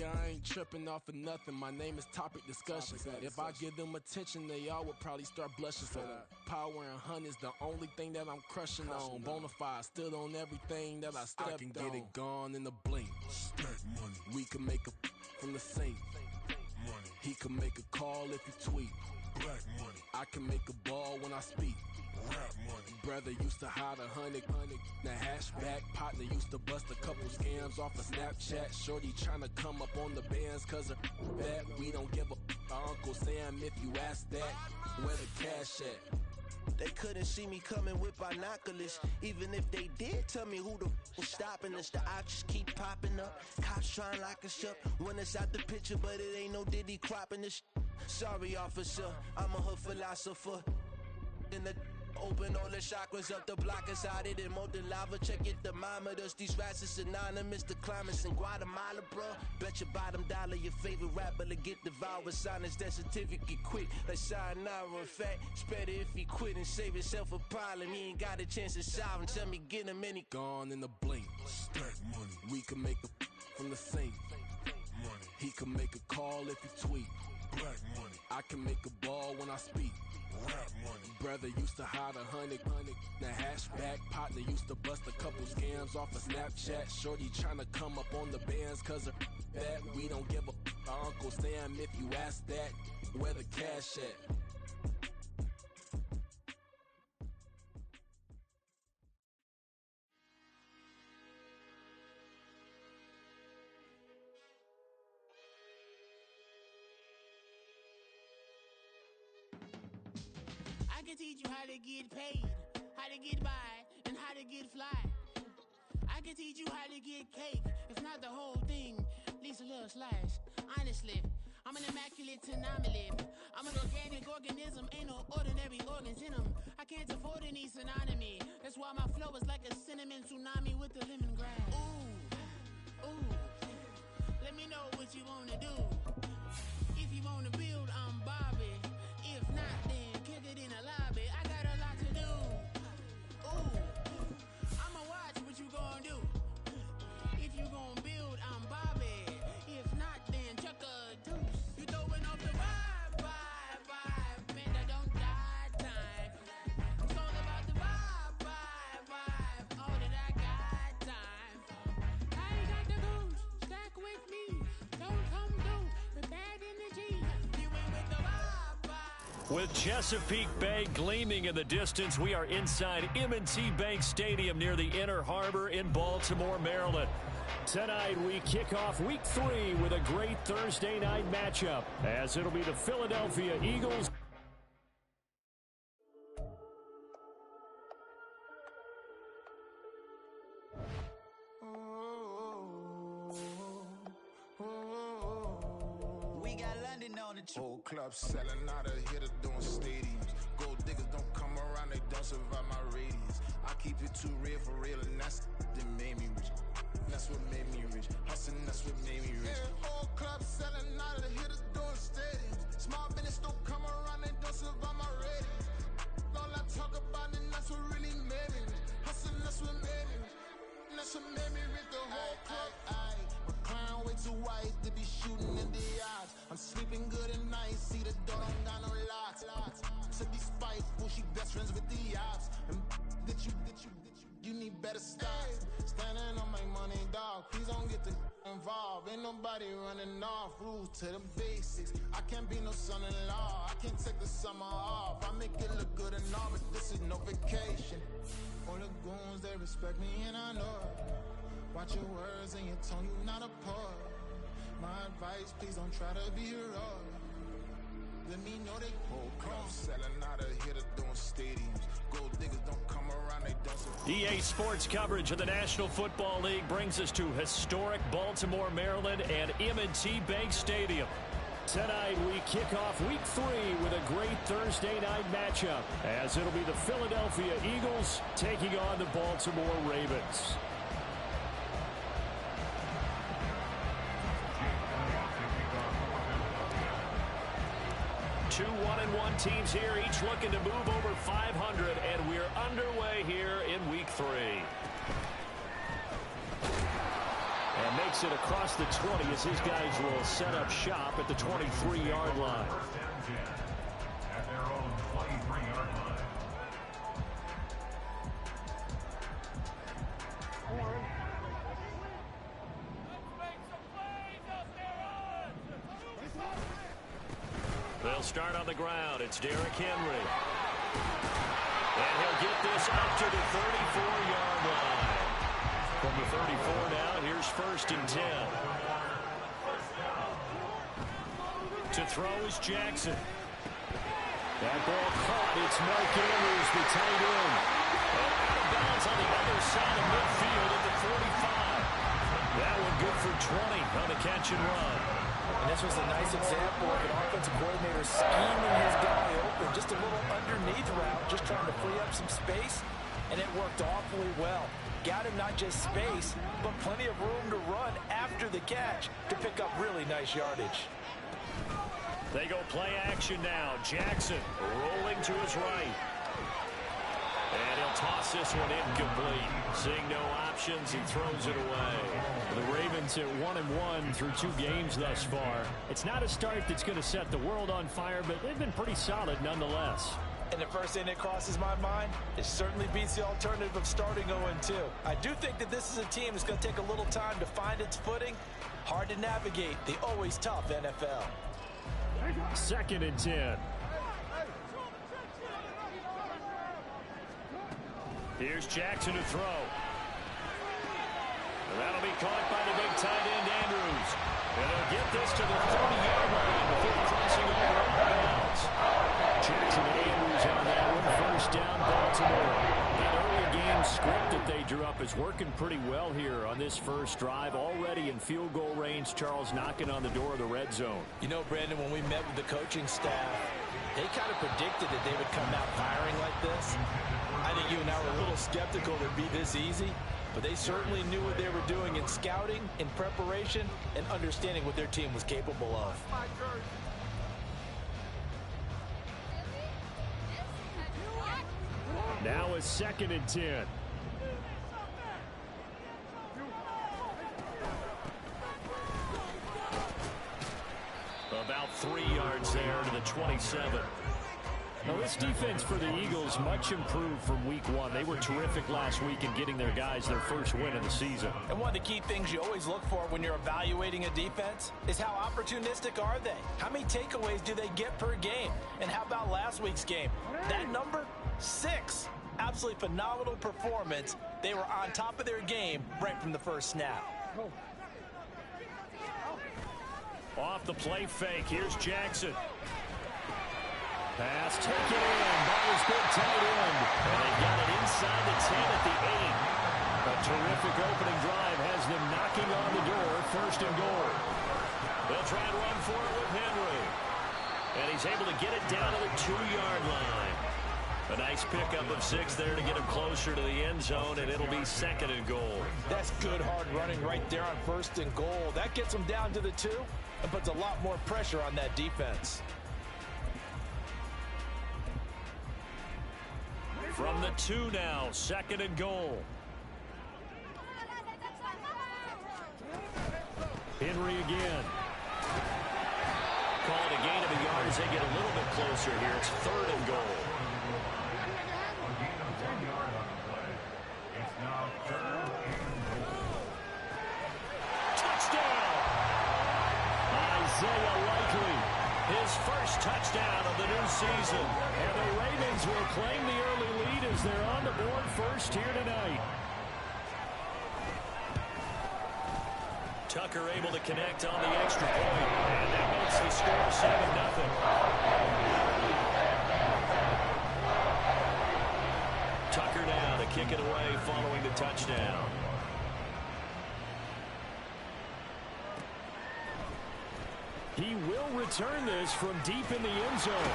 I ain't tripping off of nothing. My name is topic discussion. If I give them attention, they all would probably start blushing. So power and hunt is the only thing that I'm crushing on. Bonafide, stood on everything that I stepped on. I can get it gone in a blink. Stack money. We can make a from the safe. Money. He can make a call if he tweet. Black money. I can make a ball when I speak. Rap money. Brother used to hide 100. The hashback partner used to bust a couple scams off of Snapchat. Shorty tryna come up on the bands cause of that. We don't give a Uncle Sam if you ask that. Where the cash at? They couldn't see me coming with binoculars. Even if they did, tell me who the was stopping us. The options keep popping up. Cops trying to lock us up. When it's out the picture, but it ain't no Diddy cropping this. Sorry, officer, I'm a hood philosopher. In the open all the chakras up, the block is out it and molten lava. Check your thermometers. These rats is synonymous to climates in Guatemala, bro. Bet your bottom dollar your favorite rapper to get devoured. Sign his death certificate quick. Like sayonara. In fact, it's better if he quit and save himself a problem. He ain't got a chance to solve him. Tell me get him any gone in the blink. Stack money. We can make a from the safe. Money. He can make a call if he tweet. Black money. I can make a ball when I speak. Rap money. Brother used to hide 100. The hashback partner used to bust a couple scams off of Snapchat. Shorty tryna come up on the bands cause of that. We don't give a Uncle Sam if you ask that. Where the cash at? I can teach you how to get paid, how to get by, and how to get fly. I can teach you how to get cake, if not the whole thing, at least a little slice. Honestly, I'm an immaculate anomaly. I'm an organic organism, ain't no ordinary organs in them. I can't afford any synonymy. That's why my flow is like a cinnamon tsunami with the lemongrass. Ooh, ooh, let me know what you wanna do. If you wanna build, I'm Bobby. If not, then kick it in the lobby. I got a lot to do. Ooh, I'ma watch what you gon' do. If you gon' build, I'm Bobby. If not, then chuck a deuce. You throwing off the vibe. Man, that don't die time. It's all about the vibe. All that I got time. I ain't got the goose. Stack with me. Don't come through with bad energy. You ain't with the vibe. With Chesapeake Bay gleaming in the distance, we are inside M&T Bank Stadium near the Inner Harbor in Baltimore, Maryland. Tonight, we kick off Week 3 with a great Thursday night matchup, as it'll be the Philadelphia Eagles. We got London on the Whole club selling out of here to doing stadiums. Gold diggers don't come around, they don't survive my radius. I keep it too real for real, and that's that made me rich. That's what made me rich. Hustling, that's what made me rich. Yeah, whole club selling out of here to doing stadiums. Small business don't come around, they don't survive my radius. All I talk about, and that's what really made me rich. Hustling, that's what made me rich. And that's what made me rich. The whole club. My crown way too white to be shooting in the eyes. I'm sleeping good at night, see the door don't got no locks. To be spiteful, she best friends with the ops. And that you need better stocks. Standing on my money, dog, please don't get the involved. Ain't nobody running off, rules to the basics. I can't be no son-in-law, I can't take the summer off. I make it look good and all, but this is no vacation. All the goons, they respect me and I know it. Watch your words and your tone, you not a poet. My advice, please don't try to be heroic. Let me know they whole club selling out of here to doing stadiums. Gold diggers don't come around, they don't survive. EA Sports coverage of the National Football League brings us to historic Baltimore, Maryland and M&T Bank Stadium. Tonight, we kick off Week 3 with a great Thursday night matchup, as it'll be the Philadelphia Eagles taking on the Baltimore Ravens. Two 1-1 teams here, each looking to move over 500, and we're underway here in Week 3. And And makes it across the 20 as his guys will set up shop at the 23-yard line. At their own 23-yard line. They'll start on the ground. It's Derrick Henry. And he'll get this up to the 34-yard line. From the 34 now, here's 1st and 10. To throw is Jackson. That ball caught. It's Mark Andrews, the tight end. And out of bounds on the other side of midfield at the 45. That one good for 20 on the catch and run. And this was a nice example of an offensive coordinator scheming his guy open. Just a little underneath route, just trying to free up some space, and it worked awfully well. Got him not just space, but plenty of room to run after the catch to pick up really nice yardage. They go play action now. Jackson rolling to his right. And he'll toss this one incomplete. Seeing no options, he throws it away. The Ravens at 1-1 through 2 games thus far. It's not a start that's going to set the world on fire, but they've been pretty solid nonetheless. And the first thing that crosses my mind, it certainly beats the alternative of starting 0-2. I do think that this is a team that's going to take a little time to find its footing. Hard to navigate the always tough NFL. 2nd and 10. Here's Jackson to throw. And that'll be caught by the big tight end, Andrews. And he'll get this to the 30-yard line before crossing over out of bounds. Jackson and Andrews on that one. 1st down, Baltimore. That early game script that they drew up is working pretty well here on this first drive. Already in field goal range, Charles knocking on the door of the red zone. You know, Brandon, when we met with the coaching staff, they kind of predicted that they would come out firing like this. I think you and I were a little skeptical it would be this easy, but they certainly knew what they were doing in scouting, in preparation, and understanding what their team was capable of. Now a 2nd and 10. About 3 yards there to the 27. Now this defense for the Eagles much improved from week 1. They were terrific last week in getting their guys their first win of the season. And one of the key things you always look for when you're evaluating a defense is how opportunistic are they? How many takeaways do they get per game? And how about last week's game? That number, 6. Absolutely phenomenal performance. They were on top of their game right from the first snap. Off the play fake, here's Jackson. Pass taken in by his big tight end. And they got it inside the 10 at the 8. A terrific opening drive has them knocking on the door. 1st and goal. They'll try and run for it with Henry. And he's able to get it down to the 2-yard line. A nice pickup of 6 there to get him closer to the end zone, and it'll be 2nd and goal. That's good hard running right there on 1st and goal. That gets them down to the 2 and puts a lot more pressure on that defense. From the 2 now, 2nd and goal. Henry again. Call it a gain of a yard as they get a little bit closer here. It's 3rd and goal. Touchdown! Isaiah Likely, his first touchdown of the new season. And the Ravens will claim the early lead as they're on the board first here tonight. Tucker able to connect on the extra point, and that makes the score 7-0. Tucker now to kick it away following the touchdown. He will return this from deep in the end zone.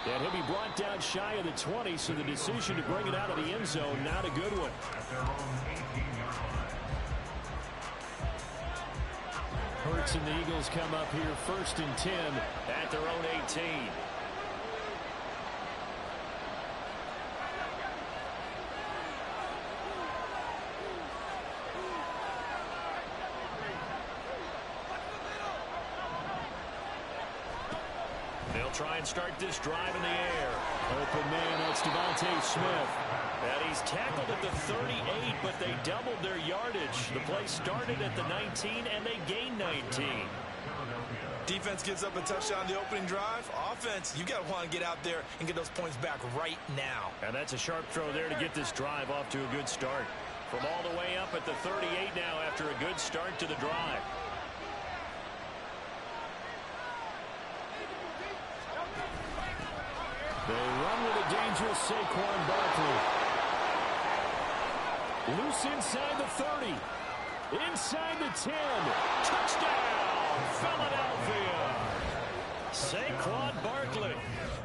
And he'll be brought down shy of the 20, so the decision to bring it out of the end zone, not a good one. At their own 18-yard line. Hurts and the Eagles come up here 1st and 10 at their own 18. They'll try and start this drive in the air. Open man, that's Devontae Smith. And he's tackled at the 38, but they doubled their yardage. The play started at the 19, and they gained 19. Defense gives up a touchdown the opening drive. Offense, you got to want to get out there and get those points back right now. And that's a sharp throw there to get this drive off to a good start. From all the way up at the 38 now after a good start to the drive. They run with a dangerous Saquon Barkley. Loose inside the 30. Inside the 10. Touchdown, Philadelphia. Saquon Barkley,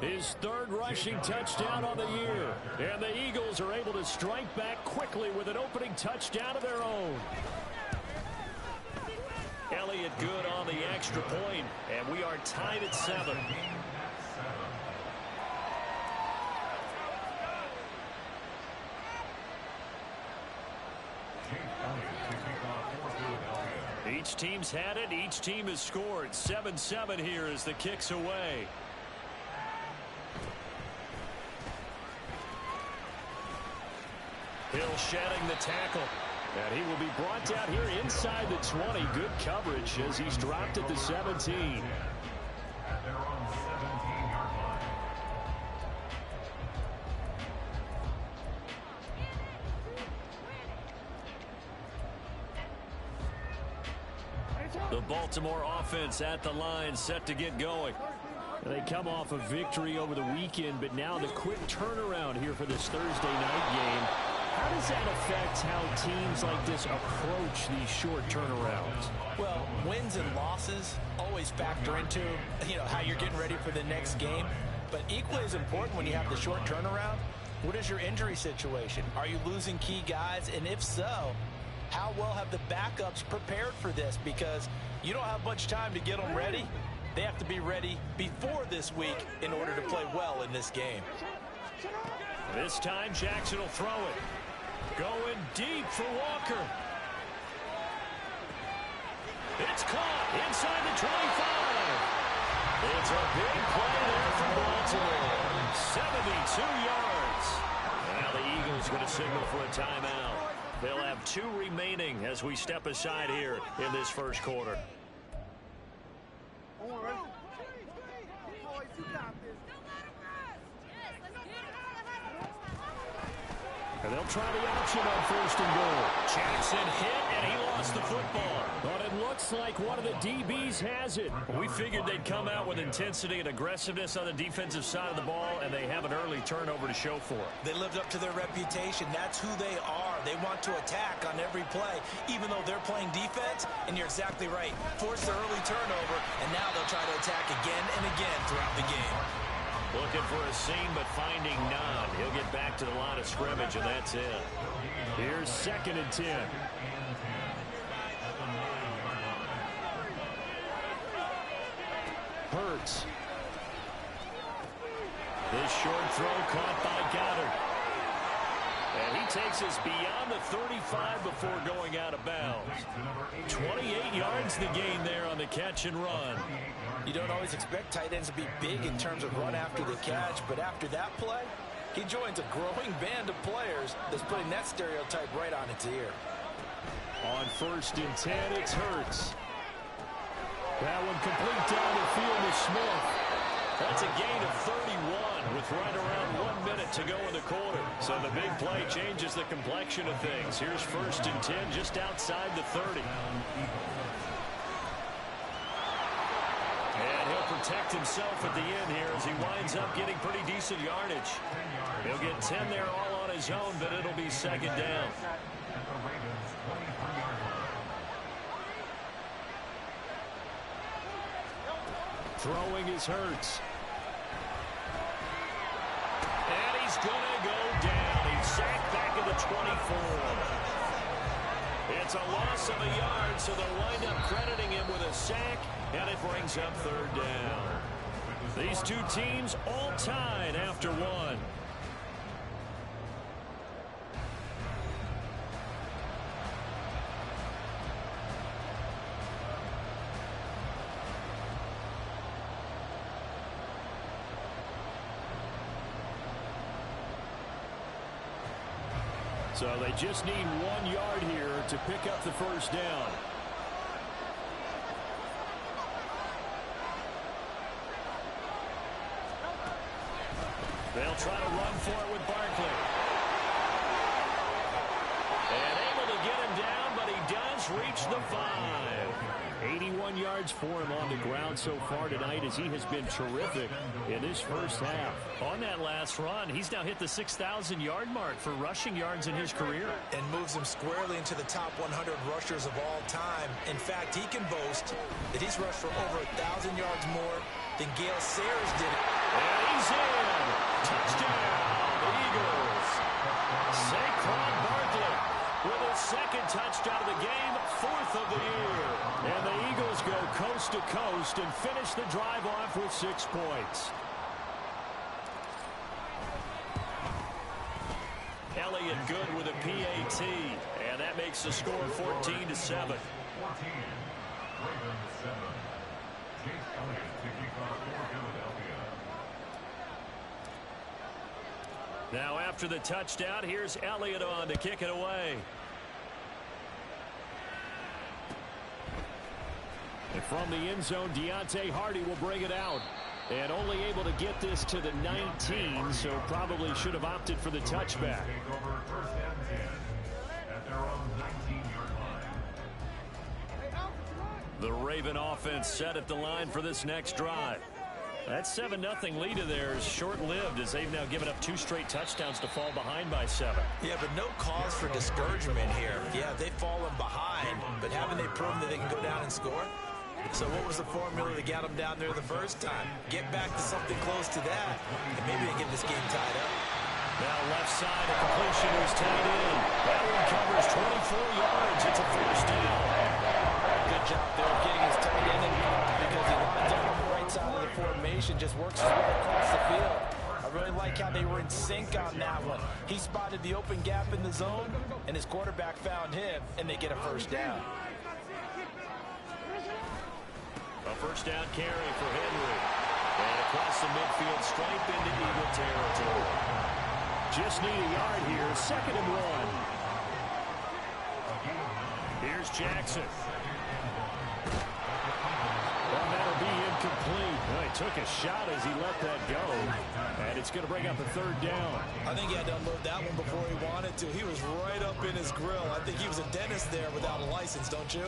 his third rushing touchdown on the year. And the Eagles are able to strike back quickly with an opening touchdown of their own. Elliott good on the extra point, and we are tied at 7. Each team's had it. Each team has scored. 7-7 here as the kick's away. Hill shedding the tackle. And he will be brought down here inside the 20. Good coverage as he's dropped at the 17. The Baltimore offense at the line, set to get going. They come off a victory over the weekend, but now the quick turnaround here for this Thursday night game. How does that affect how teams like this approach these short turnarounds? Well, wins and losses always factor into, how you're getting ready for the next game. But equally as important when you have the short turnaround, what is your injury situation? Are you losing key guys? And if so, how well have the backups prepared for this? Because you don't have much time to get them ready. They have to be ready before this week in order to play well in this game. This time Jackson will throw it. Going deep for Walker. It's caught inside the 25. It's a big play there for Baltimore. 72 yards. Now the Eagles going to signal for a timeout. They'll have 2 remaining as we step aside here in this first quarter. And they'll try the option on 1st and goal. Jackson hit, and he lost the football. But it looks like one of the DBs has it. We figured they'd come out with intensity and aggressiveness on the defensive side of the ball, and they have an early turnover to show for it. They lived up to their reputation. That's who they are. They want to attack on every play, even though they're playing defense. And you're exactly right. Force the early turnover, and now they'll try to attack again and again throughout the game. Looking for a seam, but finding none. He'll get back to the line of scrimmage, and that's it. Here's 2nd and 10. Hurts. This short throw caught by Goddard. And he takes us beyond the 35 before going out of bounds. 28 yards the gain there on the catch and run. You don't always expect tight ends to be big in terms of run after the catch, but after that play, he joins a growing band of players that's putting that stereotype right on its ear. On 1st and 10, it's Hurts. That one complete down the field to Smith. That's a gain of 31 with right around 1 minute to go in the quarter. So the big play changes the complexion of things. Here's 1st and 10 just outside the 30. And he'll protect himself at the end here as he winds up getting pretty decent yardage. He'll get 10 there all on his own, but it'll be 2nd down. Throwing is Hurts. And he's going to go down. He's sacked back at the 24. It's a loss of a yard, so they'll wind up crediting him with a sack, and it brings up 3rd down. These two teams all tied after 1. So they just need 1 yard here to pick up the first down. They'll try to run for it with Barkley. And able to get him down, but he does reach the 5. 81 yards for him on the ground so far tonight as he has been terrific in this first half. On that last run, he's now hit the 6,000-yard mark for rushing yards in his career. And moves him squarely into the top 100 rushers of all time. In fact, he can boast that he's rushed for over 1,000 yards more than Gale Sayers did. And he's in. Touchdown, the Eagles. Saquon Barkley with his second touchdown of the game, 4th of the year. And the Eagles go coast to coast and finish the drive off with 6 points. Elliott good with a PAT, and that makes the score 14-7. 14. Ravens 7. Chase Elliott to kick off for Philadelphia. Now after the touchdown, here's Elliott on to kick it away. And from the end zone, Deontay Hardy will bring it out. And only able to get this to the 19, so probably should have opted for the touchback. Take over first and 10 at their own 19-yard line. The Raven offense set at the line for this next drive. That 7-0 lead of theirs is short-lived as they've now given up 2 straight touchdowns to fall behind by 7. Yeah, but no cause for discouragement here. Yeah, they've fallen behind, but haven't they proven that they can go down and score? So what was the formula that got them down there the first time? Get back to something close to that, and maybe they get this game tied up. Now left side, a completion to his tight end. That one covers 24 yards. It's a first down. Good job there getting his tight end involved because he lines up on the right side of the formation, just works his way across the field. I really like how they were in sync on that one. He spotted the open gap in the zone, and his quarterback found him, and they get a first down. A first down carry for Henry. And across the midfield, stripe into Eagle territory. Just need a yard here, 2nd and 1. Here's Jackson. Well, that'll be incomplete. Well, he took a shot as he let that go. And it's going to bring up a 3rd down. I think he had to unload that one before he wanted to. He was right up in his grill. I think he was a dentist there without a license, don't you?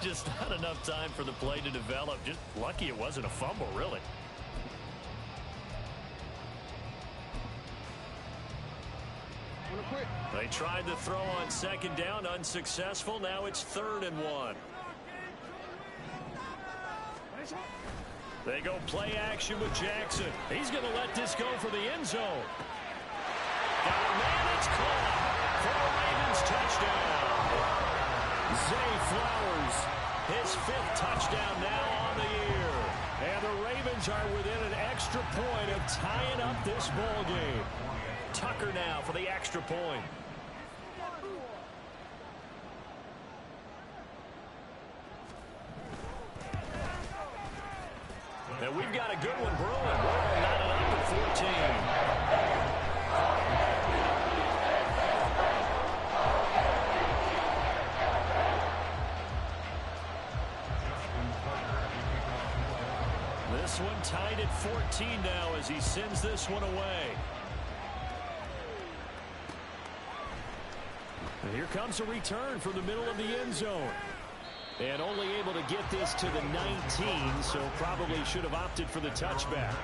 Just not enough time for the play to develop. Just lucky it wasn't a fumble, really. They tried to throw on 2nd down, unsuccessful. Now it's 3rd and 1. They go play action with Jackson. He's going to let this go for the end zone. Got a man, it's caught for a Ravens touchdown. Zay Flowers, his 5th touchdown now on the year. And the Ravens are within an extra point of tying up this ball game. Tucker now for the extra point. And we've got a good one brewing. We're not up at 14. This one tied at 14 now as he sends this one away. And here comes a return from the middle of the end zone. And only able to get this to the 19, so probably should have opted for the touchback.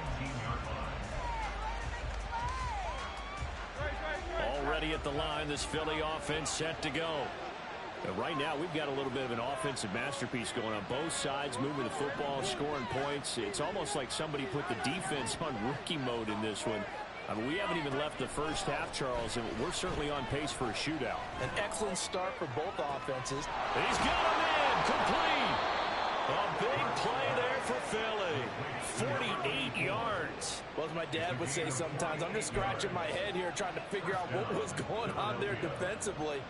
Already at the line, this Philly offense set to go. And right now, we've got a little bit of an offensive masterpiece going on both sides, moving the football, scoring points. It's almost like somebody put the defense on rookie mode in this one. I mean, we haven't even left the first half, Charles, and we're certainly on pace for a shootout. An excellent start for both offenses. He's got him in, complete. A big play there for Philly. 48 yards. Well, as my dad would say sometimes, I'm just scratching my head here trying to figure out what was going on there defensively.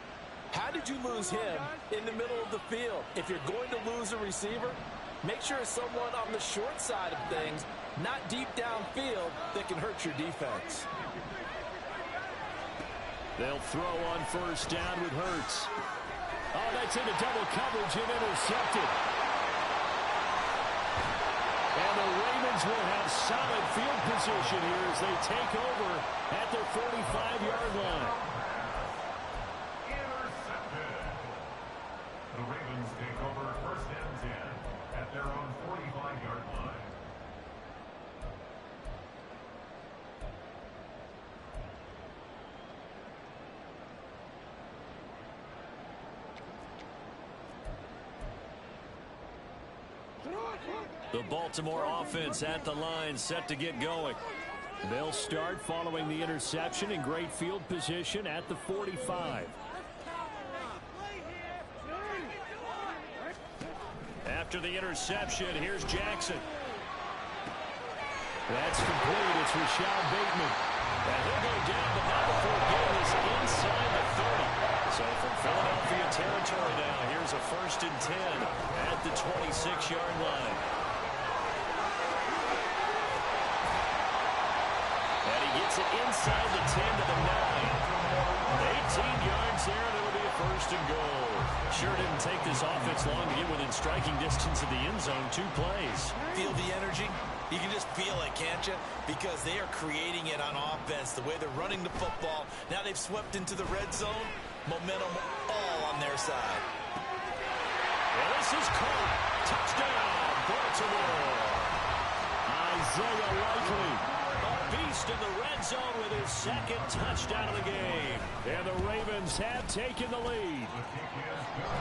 How did you lose him in the middle of the field? If you're going to lose a receiver, make sure it's someone on the short side of things, not deep downfield, that can hurt your defense. They'll throw on first down with Hurts. Oh, that's into double coverage and intercepted. And the Ravens will have solid field position here as they take over at their 45-yard line. Intercepted. The Ravens take over first and 10 at their own 45-yard line. The Baltimore offense at the line, set to get going. They'll start following the interception in great field position at the 45. After the interception, here's Jackson. That's complete. It's Rashad Bateman. And he'll go down, but not before getting this inside the 30. So from Philadelphia territory now, here's a 1st and 10 at the 26-yard line. And he gets it inside the 10 to the 9. 18 yards there, and it'll be a 1st and goal. Sure didn't take this offense long to get within striking distance of the end zone. 2 plays. Feel the energy? You can just feel it, can't you? Because they are creating it on offense, the way they're running the football. Now they've swept into the red zone. Momentum all on their side. Well, this is caught. Touchdown, Baltimore. Isaiah Likely, a beast in the red zone with his 2nd touchdown of the game. And the Ravens have taken the lead.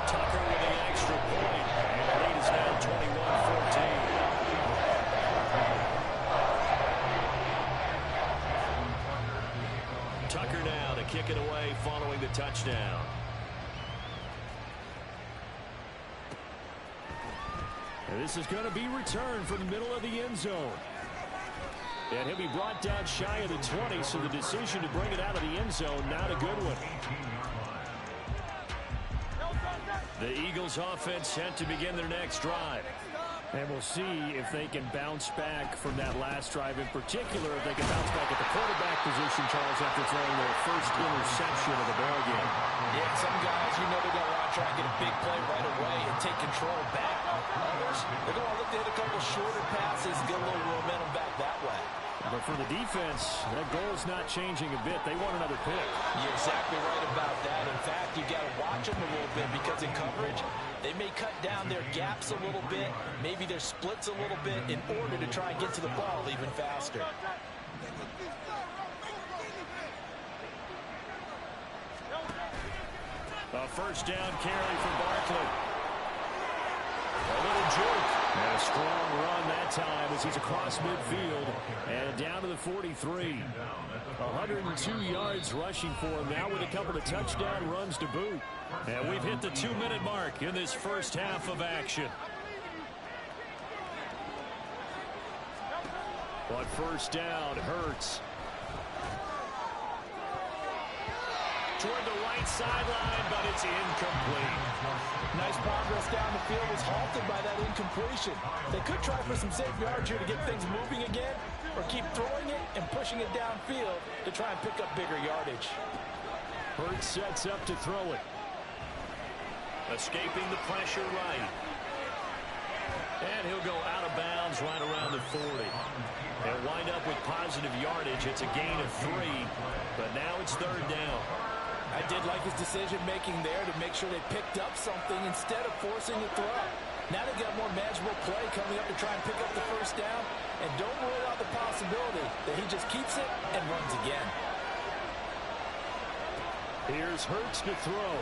Tucker with the extra point. And the lead is now 21-14. Tucker now to kick it away following the touchdown. And this is going to be returned from the middle of the end zone. And he'll be brought down shy of the 20, so the decision to bring it out of the end zone, not a good one. The Eagles offense set to begin their next drive. And we'll see if they can bounce back from that last drive, in particular if they can bounce back at the quarterback position, Charles, after throwing their first interception of the ballgame. Yeah, some guys, you know, they're going to want to try and get a big play right away and take control back. Others, they're going to look to hit a couple shorter passes, get a little momentum back that way. But for the defense, that goal's not changing a bit. They want another pick. You're exactly right about that. In fact, you got to watch them a little bit because in coverage, they may cut down their gaps a little bit, maybe their splits a little bit in order to try and get to the ball even faster. A first down carry for Barkley. A little jerk. And a strong run that time as he's across midfield and down to the 43. 102 yards rushing for him now with a couple of touchdown runs to boot. And we've hit the 2-minute mark in this first half of action. But first down, Hurts. Toward the right sideline, but it's incomplete. Nice progress down the field was halted by that incompletion. They could try for some safe yards here to get things moving again, or keep throwing it and pushing it downfield to try and pick up bigger yardage. Hurts sets up to throw it. Escaping the pressure right. And he'll go out of bounds right around the 40. They'll wind up with positive yardage. It's a gain of 3, but now it's 3rd down. I did like his decision-making there to make sure they picked up something instead of forcing the throw. Now they got more manageable play coming up to try and pick up the first down, and don't rule out the possibility that he just keeps it and runs again. Here's Hurts to throw.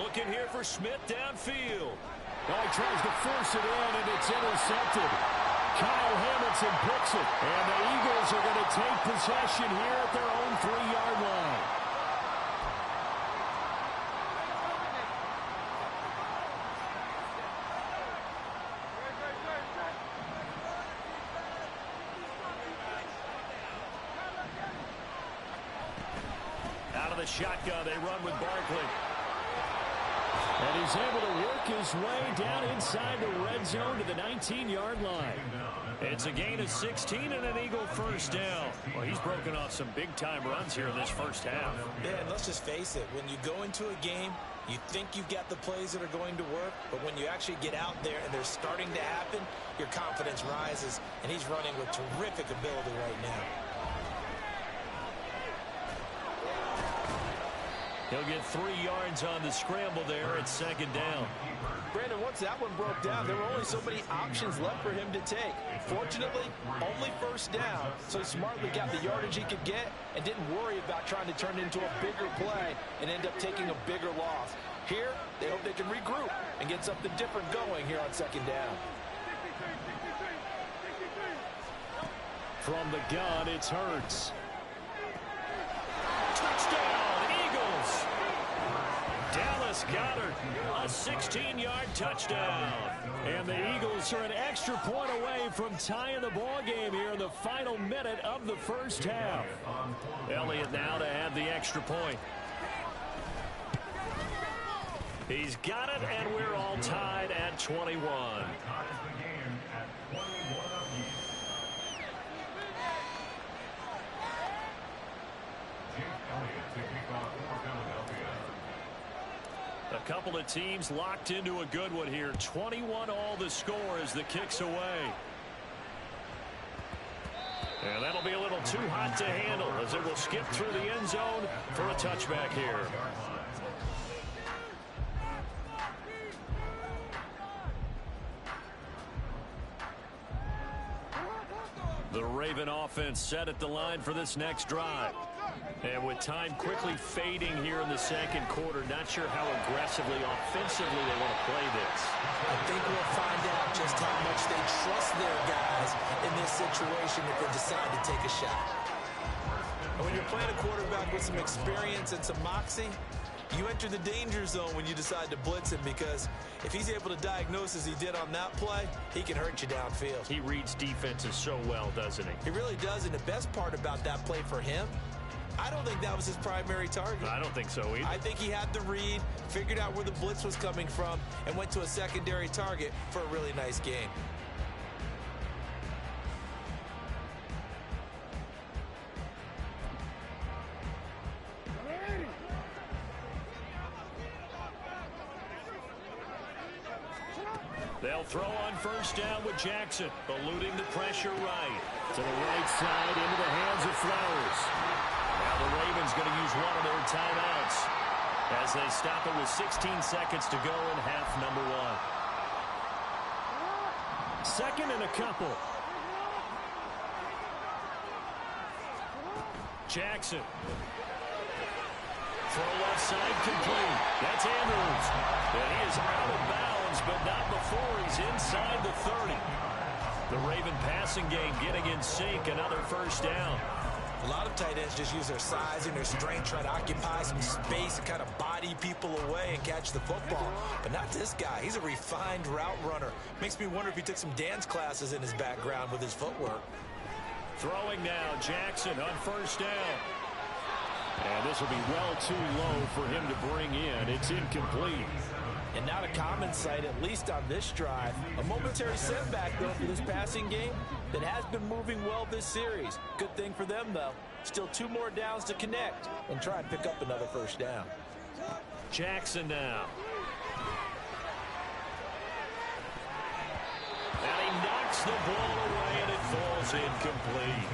Looking here for Smith downfield. Oh, he tries to force it in, and it's intercepted. Kyle Hamilton picks it, and the Eagles are going to take possession here at their own 3-yard line. Out of the shotgun, they run with Barkley. And he's able to work his way down inside the red zone to the 19-yard line. It's a gain of 16 and an Eagle first down. Well, he's broken off some big-time runs here in this first half. Yeah, and let's just face it. When you go into a game, you think you've got the plays that are going to work, but when you actually get out there and they're starting to happen, your confidence rises, and he's running with terrific ability right now. He'll get 3 yards on the scramble there at second down. Brandon, once that one broke down, there were only so many options left for him to take. Fortunately, only first down, so he smartly got the yardage he could get and didn't worry about trying to turn it into a bigger play and end up taking a bigger loss. Here, they hope they can regroup and get something different going here on second down. From the gun, it's Hurts. Touchdown, Eagles! Dallas Goedert, a 16-yard touchdown. And the Eagles are an extra point away from tying the ball game here in the final minute of the first half. Elliott now to have the extra point. He's got it, and we're all tied at 21. A couple of teams locked into a good one here. 21 all the score as the kick's away. And that'll be a little too hot to handle as it will skip through the end zone for a touchback here. The Raven offense set at the line for this next drive. And with time quickly fading here in the second quarter, not sure how aggressively, offensively they want to play this. I think we'll find out just how much they trust their guys in this situation if they decide to take a shot. And when you're playing a quarterback with some experience and some moxie, you enter the danger zone when you decide to blitz him, because if he's able to diagnose as he did on that play, he can hurt you downfield. He reads defenses so well, doesn't he? He really does, and the best part about that play for him, I don't think that was his primary target. I don't think so either. I think he had the read, figured out where the blitz was coming from, and went to a secondary target for a really nice game. They'll throw on first down with Jackson, eluding the pressure right. To the right side, into the hands of Flowers. Now the Ravens going to use one of their timeouts as they stop it with 16 seconds to go in half number one. Second and a couple. Jackson. Throw left side complete. That's Andrews. And he is out of bounds, but not before he's inside the 30. The Raven passing game getting in sync. Another first down. A lot of tight ends just use their size and their strength, try to occupy some space and kind of body people away and catch the football. But not this guy. He's a refined route runner. Makes me wonder if he took some dance classes in his background with his footwork. Throwing now, Jackson on first down. And this will be well too low for him to bring in. It's incomplete. And not a common sight, at least on this drive. A momentary setback, though, for this passing game that has been moving well this series. Good thing for them, though. Still 2 more downs to connect and try and pick up another first down. Jackson now. And he knocks the ball away, and it falls incomplete.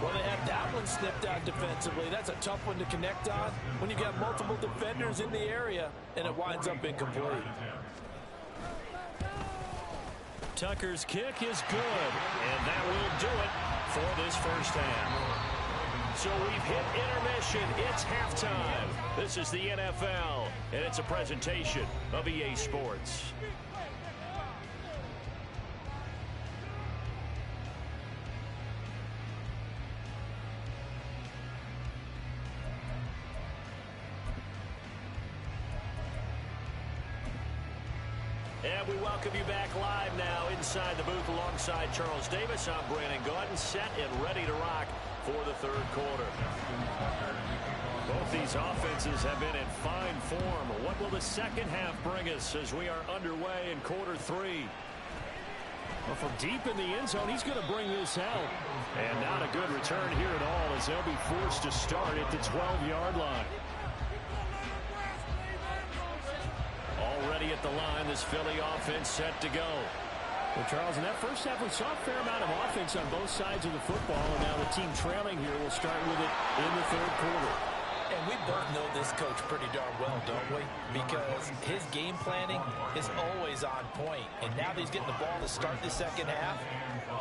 Well, they had that one snipped out defensively. That's a tough one to connect on when you've got multiple defenders in the area, and it winds up incomplete. Tucker's kick is good, and that will do it for this first half. So we've hit intermission. It's halftime. This is the NFL, and it's a presentation of EA Sports. And we welcome you back live now inside the booth alongside Charles Davis. I'm Brandon Gaudin, set and ready to rock for the third quarter. Both these offenses have been in fine form. What will the second half bring us as we are underway in quarter three? Well, from deep in the end zone, he's going to bring this out. And not a good return here at all as they'll be forced to start at the 12-yard line. Already at the line, this Philly offense set to go. Well, Charles, in that first half, we saw a fair amount of offense on both sides of the football, and now the team trailing here will start with it in the third quarter. And we both know this coach pretty darn well, don't we? Because his game planning is always on point. And now that he's getting the ball to start the second half,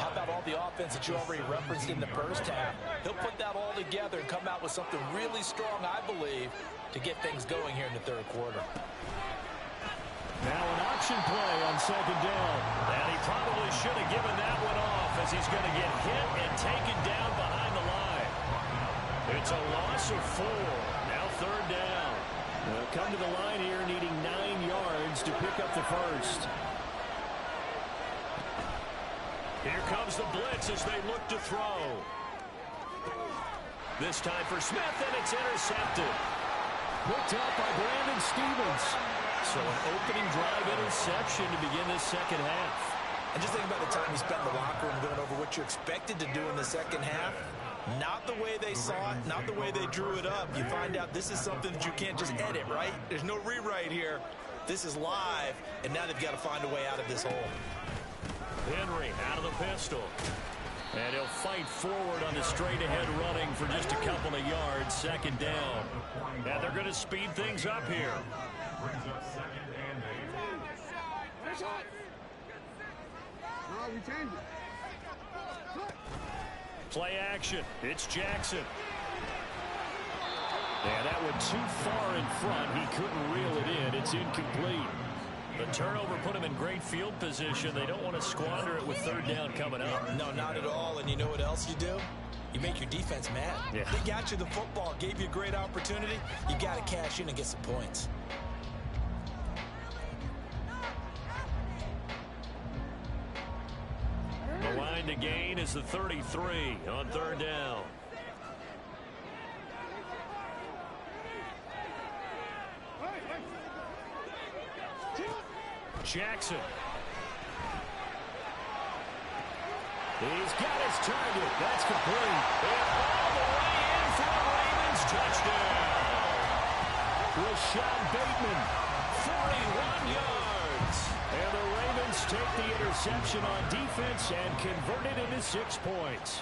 how about all the offense that you already referenced in the first half? He'll put that all together and come out with something really strong, I believe, to get things going here in the third quarter. Now an option play on second down. And he probably should have given that one off as he's going to get hit and taken down behind the line. It's a loss of 4. Now third down. They'll come to the line here needing 9 yards to pick up the first. Here comes the blitz as they look to throw. This time for Smith, and it's intercepted. Picked up by Brandon Stevens. So an opening drive interception to begin this second half. And just think about the time you spent in the locker room going over what you expected to do in the second half. Not the way they saw it, not the way they drew it up. You find out this is something that you can't just edit, right? There's no rewrite here. This is live, and now they've got to find a way out of this hole. Henry out of the pistol. And he'll fight forward on the straight-ahead running for just a couple of yards, second down. And they're going to speed things up here. Brings up second and 8. No, we changed it. Play action. It's Jackson. And that went too far in front. He couldn't reel it in. It's incomplete. The turnover put him in great field position. They don't want to squander it with third down coming up. No, not at all. And you know what else you do? You make your defense mad. Yeah. They got you the football, gave you a great opportunity. You got to cash in and get some points. The line to gain is the 33 on third down. Jackson. He's got his target. That's complete. And all the way in for the Ravens touchdown. Rashad Bateman, 41 yards. And the Ravens take the interception on defense and convert it into 6 points.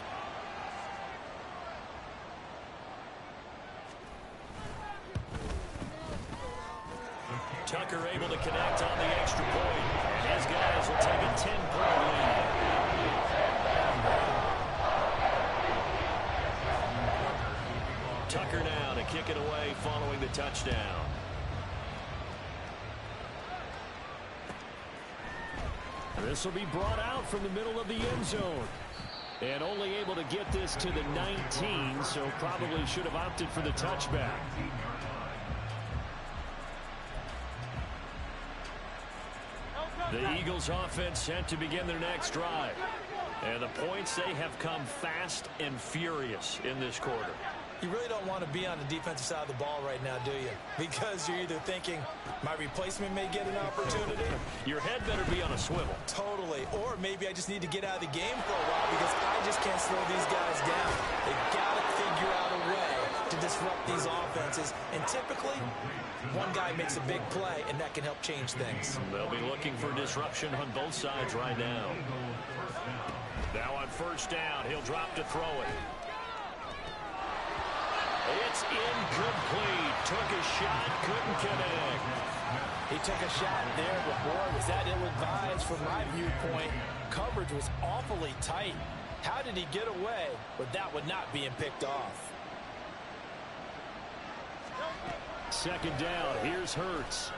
Tucker able to connect on the extra point. And his guys will take a 10-point lead. Tucker now to kick it away following the touchdown. This will be brought out from the middle of the end zone. And only able to get this to the 19, so probably should have opted for the touchback. The Eagles offense set to begin their next drive. And the points, they have come fast and furious in this quarter. You really don't want to be on the defensive side of the ball right now, do you? Because you're either thinking, my replacement may get an opportunity. Your head better be on a swivel. Totally. Or maybe I just need to get out of the game for a while because I just can't slow these guys down. They've got to figure out a way to disrupt these offenses. And typically, one guy makes a big play, and that can help change things. They'll be looking for disruption on both sides right now. Now on first down, he'll drop to throw it. It's incomplete. Took a shot, couldn't connect. He took a shot there, but boy, was that ill-advised from my viewpoint. Coverage was awfully tight. How did he get away with that one not being picked off? Second down, here's Hurts.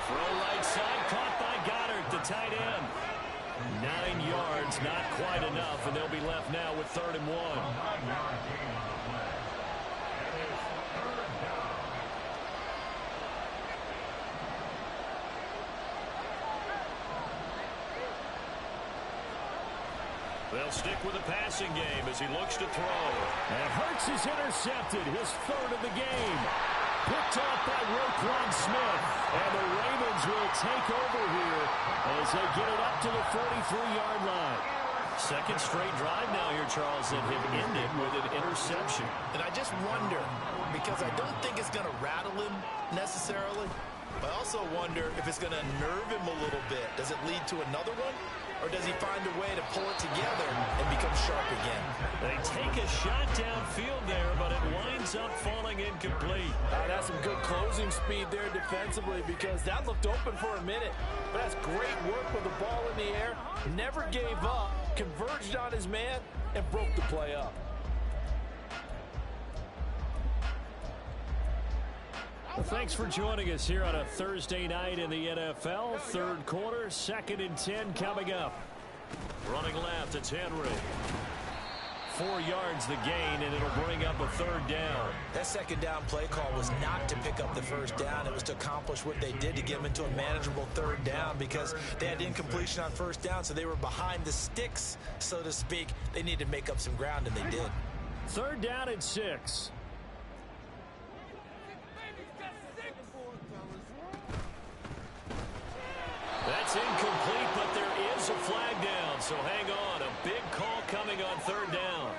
Throw right side, caught by Goddard, the tight end. 9 yards, not quite enough, and they'll be left now with 3rd and 1. They'll stick with the passing game as he looks to throw. And Hurts is intercepted, his third of the game. Picked off by Roquan Smith. And the Ravens will take over here as they get it up to the 43-yard line. Second straight drive now here, Charles, that have ended with an interception. And I just wonder, because I don't think it's going to rattle him necessarily, but I also wonder if it's going to nerve him a little bit. Does it lead to another one? Or does he find a way to pull it together and become sharp again? They take a shot downfield there, but it winds up falling incomplete. That's some good closing speed there defensively, because that looked open for a minute. But that's great work with the ball in the air. Never gave up, converged on his man, and broke the play up. Well, thanks for joining us here on a Thursday night in the NFL. Third quarter, 2nd and 10 coming up. Running left, it's Henry. 4 yards the gain, and it'll bring up a third down. That second down play call was not to pick up the first down. It was to accomplish what they did, to get them into a manageable third down, because they had incompletion on first down, so they were behind the sticks, so to speak. They needed to make up some ground, and they did. Third down and 6. That's incomplete, but there is a flag down, so hang on. A big call coming on third down.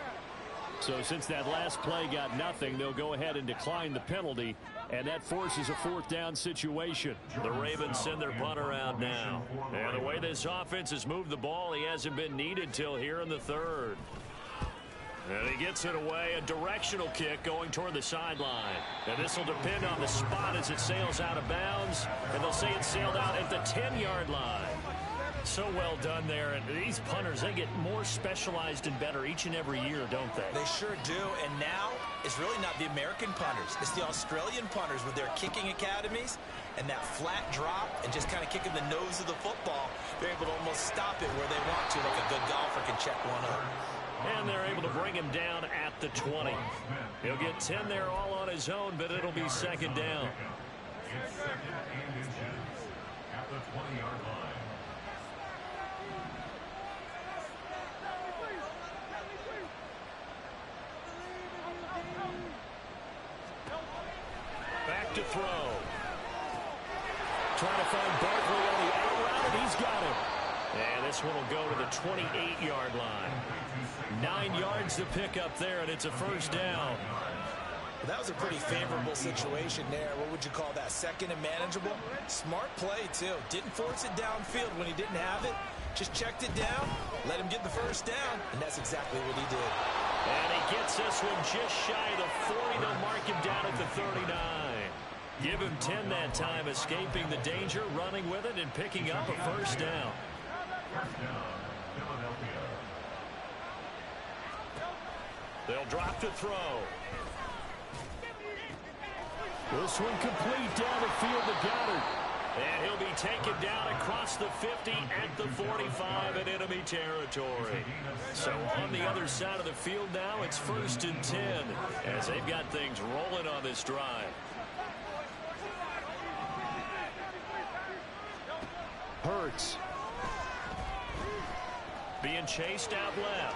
So since that last play got nothing, they'll go ahead and decline the penalty, and that forces a fourth down situation. The Ravens send their punter out now. And the way this offense has moved the ball, he hasn't been needed till here in the third. And he gets it away, a directional kick going toward the sideline. And this will depend on the spot as it sails out of bounds. And they'll say it sailed out at the 10-yard line. So well done there. And these punters, they get more specialized and better each and every year, don't they? They sure do. And now it's really not the American punters. It's the Australian punters with their kicking academies and that flat drop and just kind of kicking the nose of the football. They're able to almost stop it where they want to, like a good golfer can check one up. And they're able to bring him down at the 20. He'll get 10 there all on his own, but it'll be second down. It's second and inches at the 20-yard line. Back to throw. Trying to find Barkley on the out route, and he's got him. And this one will go to the 28-yard line. 9 yards to pick up there, and it's a first down. Well, that was a pretty favorable situation there. What would you call that? Second and manageable? Smart play, too. Didn't force it downfield when he didn't have it. Just checked it down, let him get the first down, and that's exactly what he did. And he gets this one just shy of the 40. They'll mark him down at the 39. Give him 10 that time, escaping the danger, running with it, and picking up a first down. First down, Philadelphia. They'll drop to throw. This one complete down the field to Goddard. And he'll be taken down across the 50 at the 45 in enemy territory. So on the other side of the field now, it's 1st and 10 as they've got things rolling on this drive. Hurts. Being chased out left.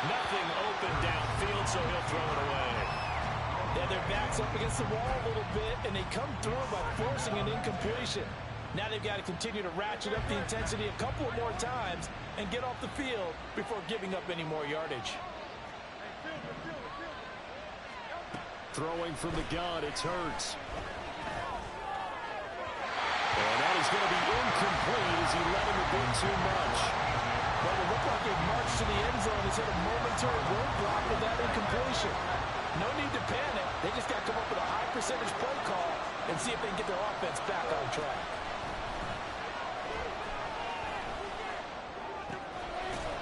Nothing open downfield, so he'll throw it away. Yeah, their back's up against the wall a little bit, and they come through by forcing an incompletion. Now they've got to continue to ratchet up the intensity a couple of more times and get off the field before giving up any more yardage. Throwing from the gun, it's Hurts. And that is going to be incomplete as he let him a bit too much. Well, it looked like they've marched to the end zone. He's hit a momentary roadblock with that incompletion. No need to panic. They just got to come up with a high percentage play call and see if they can get their offense back on track.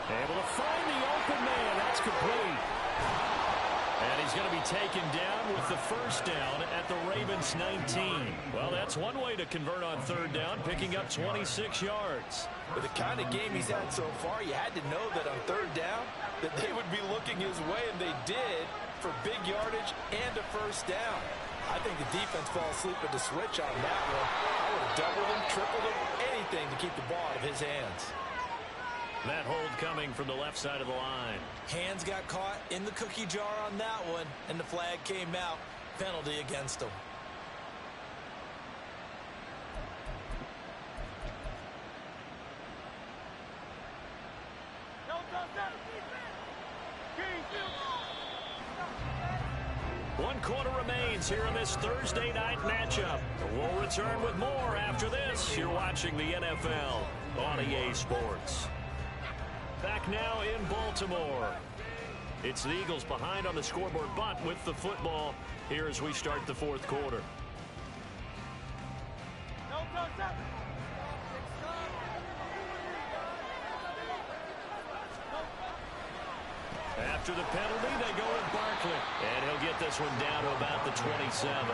Able to find the open man. That's complete. And he's going to be taken down with the first down at the Ravens 19. Well, that's one way to convert on third down, picking up 26 yards. With the kind of game he's had so far, you had to know that on third down that they would be looking his way, and they did, for big yardage and a first down. I think the defense fell asleep at the switch on that one. I would have doubled him, tripled him, anything to keep the ball out of his hands. That hold coming from the left side of the line. Hands got caught in the cookie jar on that one, and the flag came out. Penalty against him. One quarter remains here in this Thursday night matchup. We'll return with more after this. You're watching the NFL on EA Sports. Back now in Baltimore. It's the Eagles behind on the scoreboard, but with the football here as we start the fourth quarter. After the penalty, they go with Barkley. And he'll get this one down to about the 27.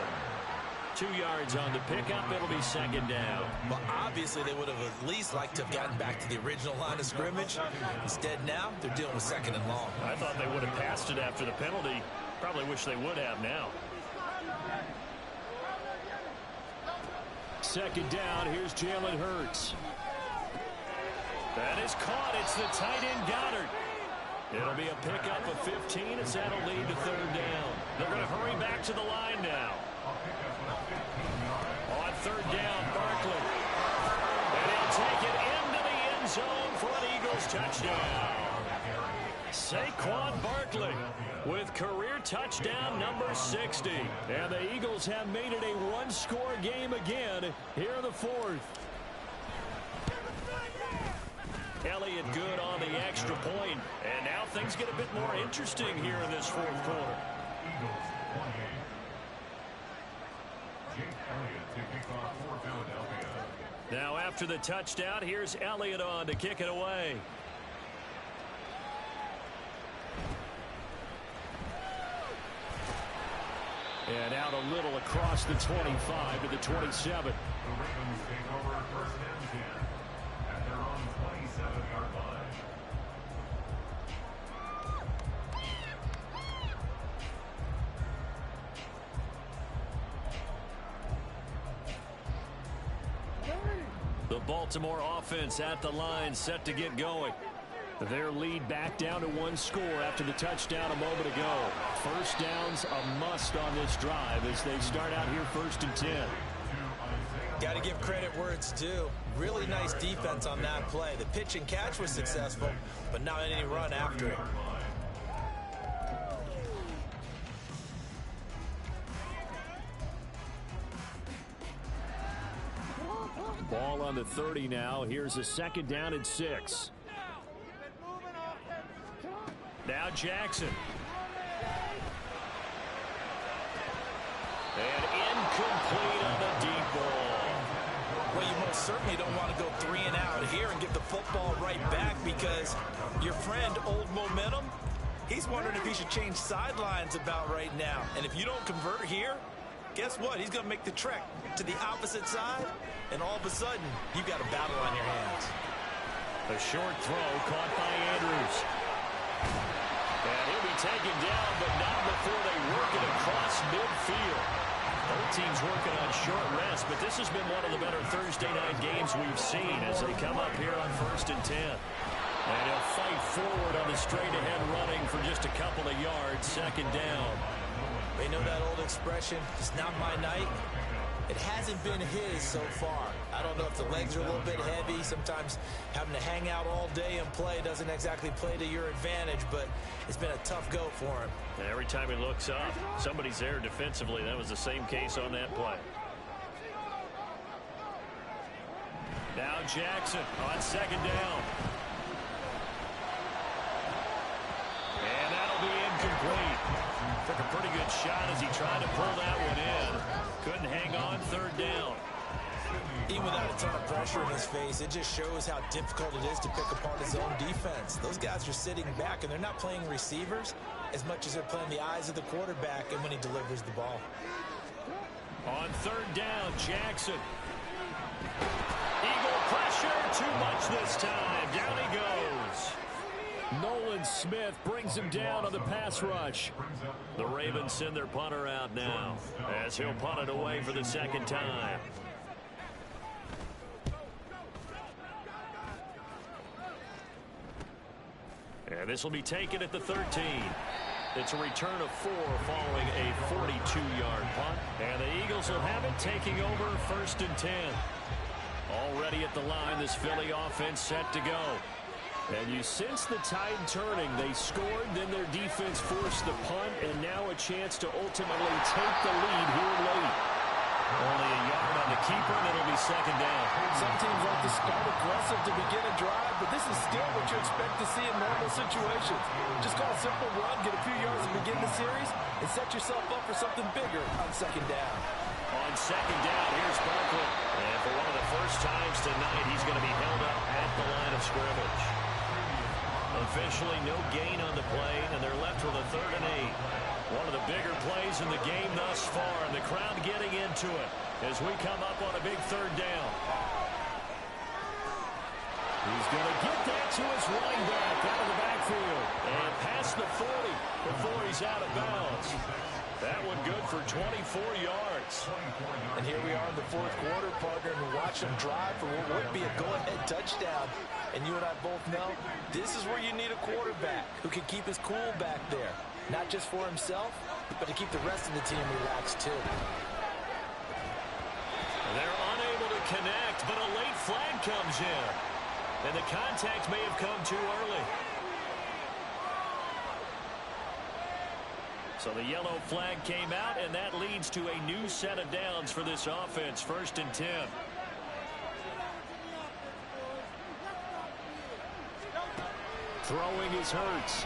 2 yards on the pickup. It'll be second down. Well, obviously, they would have at least liked to have gotten back to the original line of scrimmage. Instead, now, they're dealing with second and long. I thought they would have passed it after the penalty. Probably wish they would have now. Second down. Here's Jalen Hurts. That is caught. It's the tight end Goddard. It'll be a pickup of 15 as that'll lead to third down. They're going to hurry back to the line now. On third down, Barkley. And he'll take it into the end zone for an Eagles touchdown. Saquon Barkley with career touchdown number 60. And the Eagles have made it a one-score game again here in the fourth. Elliott good on the extra point. And now things get a bit more interesting here in this fourth quarter. Now after the touchdown, here's Elliott on to kick it away. And out a little across the 25 to the 27. The Ravens take over first and 10 at their own 27-yard line. The Baltimore offense at the line, set to get going. Their lead back down to one score after the touchdown a moment ago. First down's a must on this drive as they start out here first and 10. Got to give credit where it's due. Really nice defense on that play. The pitch and catch was successful, but not any run after it. Ball on the 30 now. Here's a second down and 6. Now Jackson. And incomplete on the deep ball. Well, you most certainly don't want to go 3 and out here and give the football right back because your friend, Old Momentum, he's wondering if he should change sidelines about right now. And if you don't convert here, guess what? He's going to make the trek to the opposite side, and all of a sudden, you've got a battle on your hands. A short throw caught by Andrews. And he'll be taken down, but not before they work it across midfield. Both teams working on short rest, but this has been one of the better Thursday night games we've seen as they come up here on first and 10. And he'll fight forward on the straight-ahead running for just a couple of yards, second down. They know that old expression, it's not my night. It hasn't been his so far. I don't know if the legs are a little bit heavy. Sometimes having to hang out all day and play doesn't exactly play to your advantage, but it's been a tough go for him. And every time he looks up, somebody's there defensively. That was the same case on that play. Now Jackson on second down. And that'll be incomplete. Took a pretty good shot as he tried to pull that one in. Couldn't hang on, third down. Even without a ton of pressure in his face, it just shows how difficult it is to pick apart his own defense. Those guys are sitting back, and they're not playing receivers as much as they're playing the eyes of the quarterback and when he delivers the ball. On third down, Jackson. Eagle pressure, too much this time. Down he goes. Nolan Smith brings him down on the pass rush. The Ravens send their punter out now as he'll punt it away for the second time. And this will be taken at the 13. It's a return of 4 following a 42-yard punt. And the Eagles will have it, taking over 1st and 10. Already at the line, this Philly offense set to go. And you sense the tide turning. They scored, then their defense forced the punt, and now a chance to ultimately take the lead here late. Only a yard on the keeper, and it'll be 2nd down. Some teams like to start aggressive to begin a drive, but this is still what you expect to see in normal situations. Just call a simple run, get a few yards to begin the series, and set yourself up for something bigger on 2nd down. On 2nd down, here's Barkley. And for one of the first times tonight, he's going to be held up at the line of scrimmage. Officially, no gain on the play, and they're left with a 3rd and 8. One of the bigger plays in the game thus far, and the crowd getting into it as we come up on a big 3rd down. He's going to get that to his running back out of the backfield and past the 40 before he's out of bounds. That one good for 24 yards. And here we are in the 4th quarter, partner, and watch him drive for what would be a go-ahead touchdown. And you and I both know this is where you need a quarterback who can keep his cool back there. Not just for himself, but to keep the rest of the team relaxed too. They're unable to connect, but a late flag comes in. And the contact may have come too early. So the yellow flag came out, and that leads to a new set of downs for this offense. 1st and 10. Throwing is Hurts.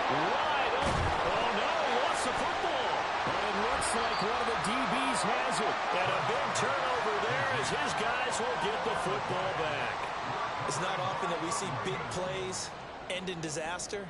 Wide open. Oh, no, lost the football. And it looks like one of the DBs has it. And a big turnover there as his guys will get the football back. It's not often that we see big plays end in disaster,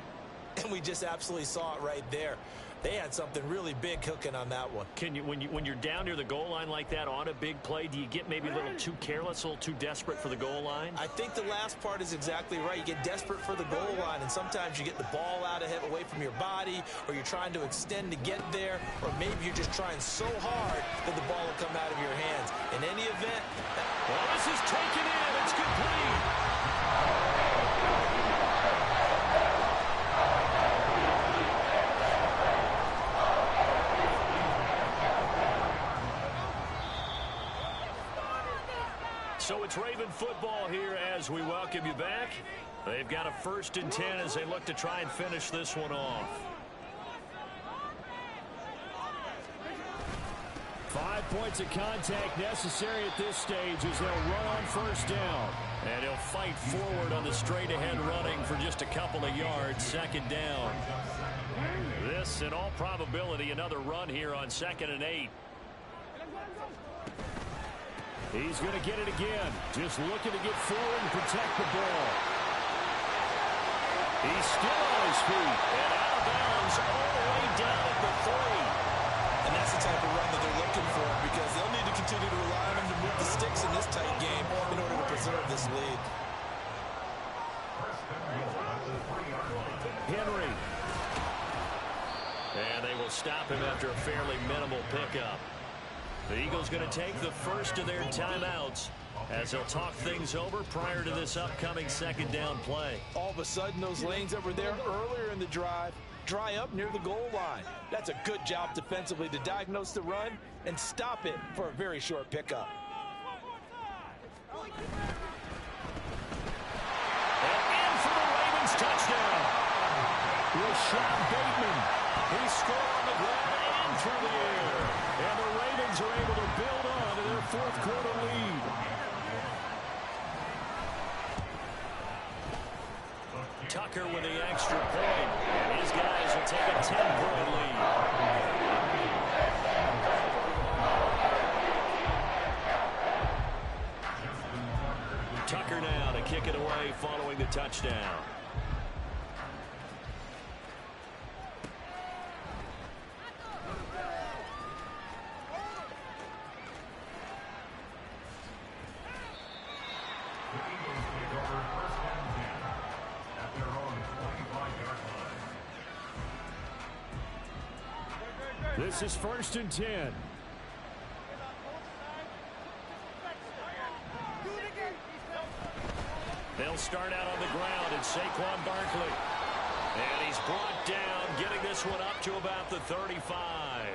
and we just absolutely saw it right there. They had something really big cooking on that one. Can you, when you're down near the goal line like that on a big play, do you get maybe a little too careless, a little too desperate for the goal line? I think the last part is exactly right. You get desperate for the goal line, and sometimes you get the ball out ahead, away from your body, or you're trying to extend to get there, or maybe you're just trying so hard that the ball will come out of your hands. In any event, well, this is taken in. It's complete. So it's Raven football here as we welcome you back. They've got a 1st and 10 as they look to try and finish this one off. 5 points of contact necessary at this stage as they'll run on 1st down. And he'll fight forward on the straight-ahead running for just a couple of yards. 2nd down. This, in all probability, another run here on 2nd and 8. He's going to get it again. Just looking to get forward and protect the ball. He's still on his feet. And out of bounds all the way down at the 3. And that's the type of run that they're looking for, because they'll need to continue to rely on him to move the sticks in this tight game in order to preserve this lead. Henry. And they will stop him after a fairly minimal pickup. The Eagles going to take the first of their timeouts as they'll talk things over prior to this upcoming 2nd down play. All of a sudden, those lanes that were there earlier in the drive dry up near the goal line. That's a good job defensively to diagnose the run and stop it for a very short pickup. And in for the Ravens touchdown. Rashad Bateman. He scored on the ground and through the air. And the Ravens are able to build on to their 4th quarter lead. Tucker with the extra point. And his guys will take a 10-point lead. Tucker now to kick it away following the touchdown. This is 1st and 10. They'll start out on the ground, and Saquon Barkley. And he's brought down, getting this one up to about the 35.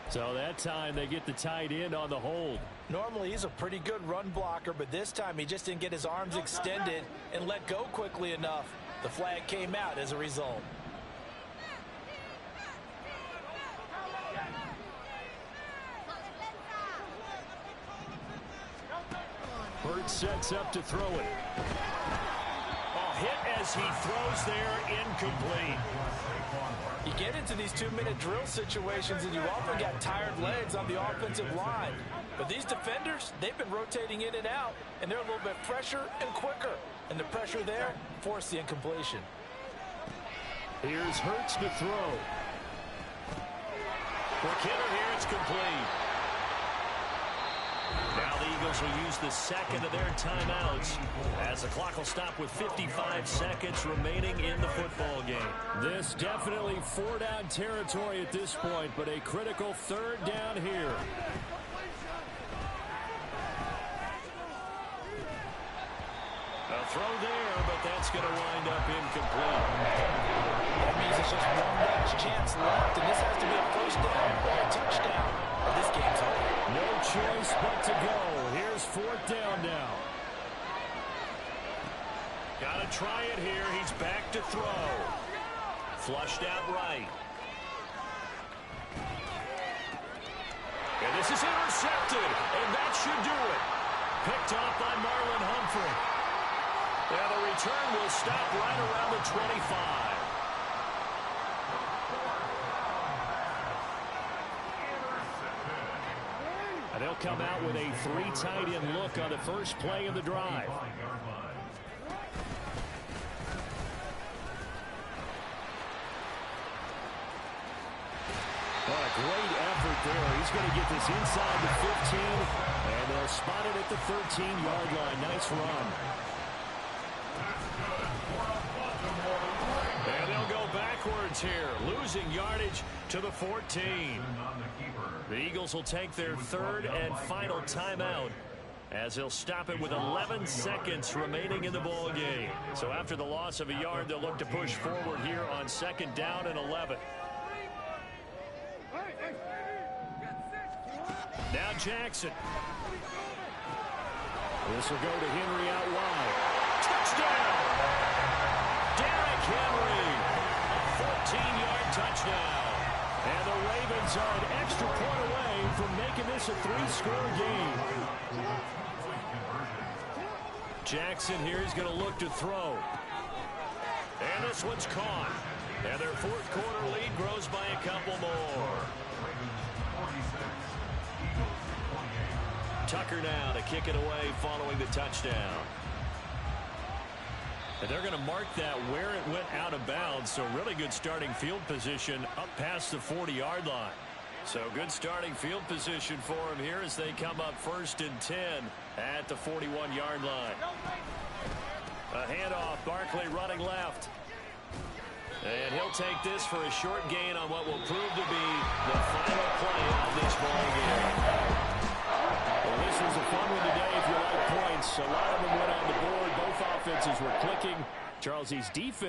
So that time they get the tight end on the hold. Normally he's a pretty good run blocker, but this time he just didn't get his arms extended and let go quickly enough. The flag came out as a result. Hurts sets up to throw it. Hit as he throws there, incomplete. You get into these 2-minute drill situations and you often got tired legs on the offensive line. But these defenders, they've been rotating in and out, and they're a little bit fresher and quicker. And the pressure there forced the incompletion. Here's Hurts to throw. For Kittle here, it's complete. Now the Eagles will use the second of their timeouts as the clock will stop with 55 seconds remaining in the football game. This definitely 4-down territory at this point, but a critical 3rd down here. A throw there, but that's going to wind up incomplete. That means it's just one last chance left, and this has to be a 1st down or a touchdown, or this game's over. No choice but to go. Here's 4th down now. Got to try it here. He's back to throw. Flushed out right. And this is intercepted, and that should do it. Picked off by Marlon Humphrey. And the return will stop right around the 25. And they'll come out with a 3 tight end look on the first play of the drive. What a great effort there. He's going to get this inside the 15, and they'll spot it at the 13-yard line. Nice run. And they'll go backwards here, losing yardage to the 14. The Eagles will take their 3rd and final timeout as they'll stop it with 11 seconds remaining in the ball game. So after the loss of a yard, they'll look to push forward here on 2nd down and 11. Now Jackson. This will go to Henry out wide. Touchdown! Derrick Henry. A 14-yard touchdown. And the Ravens are an extra point away from making this a 3-score game. Jackson here is going to look to throw. And this one's caught. And their 4th quarter lead grows by a couple more. Tucker now to kick it away following the touchdown. And they're going to mark that where it went out of bounds. So really good starting field position up past the 40-yard line. So good starting field position for them here as they come up 1st and 10 at the 41-yard line. A handoff, Barkley running left. And he'll take this for a short gain on what will prove to be the final play of this ball game. Well, this was a fun one today if you like points. A lot of them went on the board. Both offenses were clicking. Charles, these defense